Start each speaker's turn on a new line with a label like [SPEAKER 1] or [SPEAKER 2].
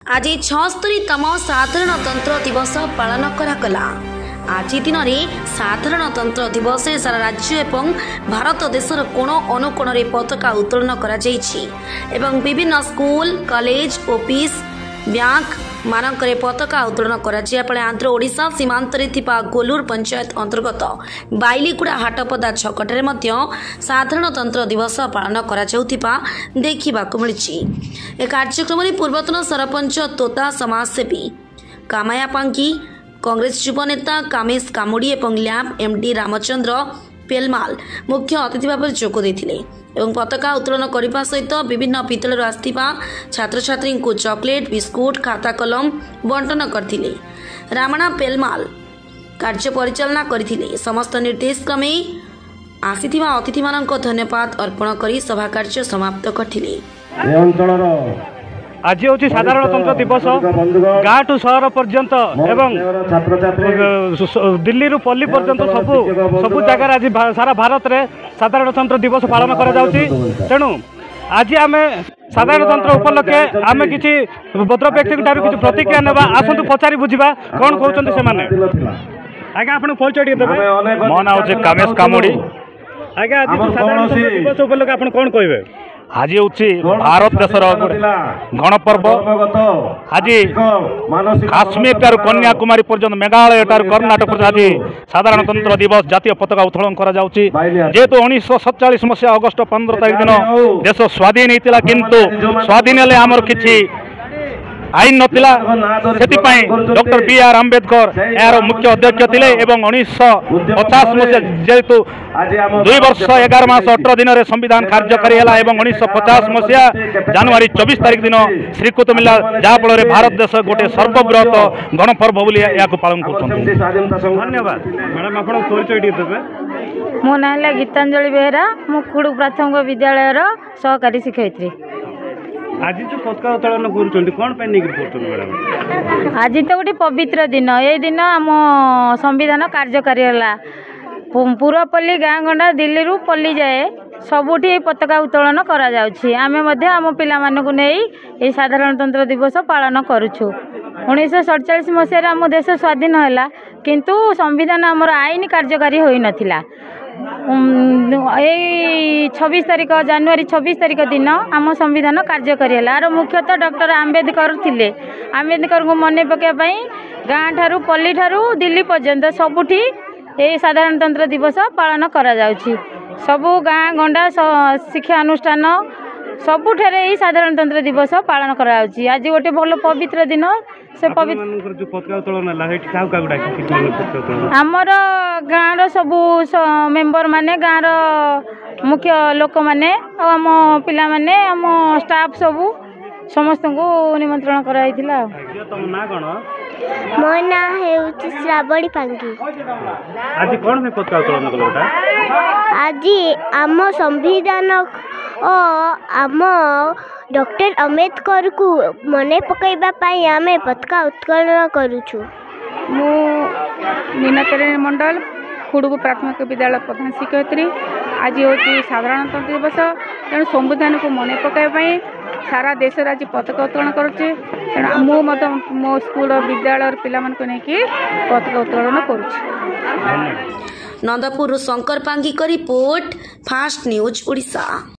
[SPEAKER 1] आज 76तम साधारणतंत्र दिवस पालन करागला। आज दिन में साधारणतंत्र दिवस सारा राज्य एवं भारत देशर कोण अनुकोण पताका उत्तोलन एवं विभिन्न स्कूल कॉलेज ऑफिस बैंक मानक पताका उत्तोलन कर आंध्र ओडिशा सीमांत गोलूर पंचायत अंतर्गत बाइलीगुड़ा हाटपदा छकटे साधारणतंत्र दिवस पालन देखा मिली। ए कार्यक्रम में पूर्वतन सरपंच तोता समाजसेवी कामाया पांगी, कांग्रेस युव नेता कामेश कामुड़ी और लैब एमडी रामचंद्र पेलमाल मुख्य अतिथि भाव जोग देते एवं पताका उत्तोलन करने सहित विभिन्न पितल आसथिबा छात्र छात्री को चॉकलेट बिस्कुट खाता कलम बंटन करथिले। रामणा पेलमाल कार्य परिचालना करथिले। समस्त निर्देश क्रमे आसीथिबा अतिथि मानक धन्यवाद अर्पण करी सभा कार्य समाप्त करथिले।
[SPEAKER 2] आज हूँ साधारणतंत्र दिवस गाँ टू सहर पर्यंत एवं दिल्ली रु पल्ली पर्यंत सबू जगार आज सारा भारत में साधारणतंत्र दिवस पालन करा तेणु आज आम साधारणतंत्र उपलक्षे आम किसी भद्र व्यक्ति किसी प्रतिक्रिया ना आसतु पचारि बुझा कौन कहते से आज्ञा आप परिचय देवे।
[SPEAKER 3] मो ना हूँ कामेश कामुड़ी।
[SPEAKER 2] आज्ञा आज साधारणतंत्र दिवस उपलक्षे आप कौन कहे?
[SPEAKER 3] आज हूँ भारत देशर गणपर्व। आज काश्मीर ठार कन्याकुमारी पर्यंत मेघालय ठार कर्णाटक आज साधारणतंत्र दिवस जातीय पताका उत्तोलन जेहेतु 1947 मसीहा अगस्ट 15 तारीख दिन देश स्वाधीन होता किंतु स्वाधीन हेले आमर किछि आईन नथिला सेतिपाई डॉक्टर बी.आर. आंबेडकर यार मुख्य अध्यक्ष थिले एवं 1950 मसीहा जेहेतु 2 वर्ष 11 मास 18 दिन में संविधान कार्यकारी है एवं 1950 मसीहा जनवरी 24 तारीख दिन स्वीकृत मिला जहाँफल भारत देश गोटे सर्वबृहत गणपर्व बोली पालन कर।
[SPEAKER 2] धन्यवाद मैडम आप परिचय देवे।
[SPEAKER 4] मो ना है गीतांजलि बेहरा मु खुड़ प्राथमिक विद्यालय सहकारी शिक्षयित्री।
[SPEAKER 2] आज जो पताका उत्तोलन कर
[SPEAKER 4] आज तो गोटे पवित्र दिन ये दिन आम संविधान कार्यकारी है पूरपल्ली गाँ गंडा दिल्ली रु पल्ली जाए सबुठी पताका उत्तोलन करा जाउछि। आमे मध्य आम पिला मानकु नेई ए साधारणतंत्र दिवस पालन करूछु। 1947 मसीह आम देश स्वाधीन है किंतु संविधान आमर आईन कार्यकारी होई नथिला। 26 तारीख जनवरी 26 तारीख दिन आम संविधान कार्यकारी है। आर मुख्यतः डॉक्टर आंबेडकर थिले। आंबेडकर को मन पकाई गाँ ठारू पल्ली ठारू दिल्ली पर्यंत सबुठी ये साधारणतंत्र दिवस पालन करा जाउछि। सबु गाँ गंडा शिक्षा अनुष्ठान सबुठारे यही साधारणतंत्र दिवस पालन करा जाउछि। आज गोटे भल पवित्र दिन से आमर गाँव सबू मेम्बर माने गाँव मुख्य लोक माने आम पिला माने आम स्टाफ सबू समस्त को निमंत्रण कराइथिला।
[SPEAKER 5] मो ना है श्रावणी पांगी।
[SPEAKER 2] आज कौन में पताका उत्तोलन कलोटा?
[SPEAKER 5] आज आम संविधान आम डॉक्टर अम्बेडकर को मने पकाइबा पाई आमे पताका उत्तोलन करूछु।
[SPEAKER 6] मु मीनाकरण मंडल खुड़गु प्राथमिक विद्यालय प्रधान शिक्षयित्री। आज हूँ साधारणतंत्र दिवस तेणु संविधान को मन पकाइबाई सारा देश आज पताका उत्तोलन करुचे तेणु मो स्कूल विद्यालय पिला मानकु नेकी पताका उत्तोलन करुचे।
[SPEAKER 1] नंदपुर शंकर पांगी का रिपोर्ट फास्ट न्यूज ओडिशा।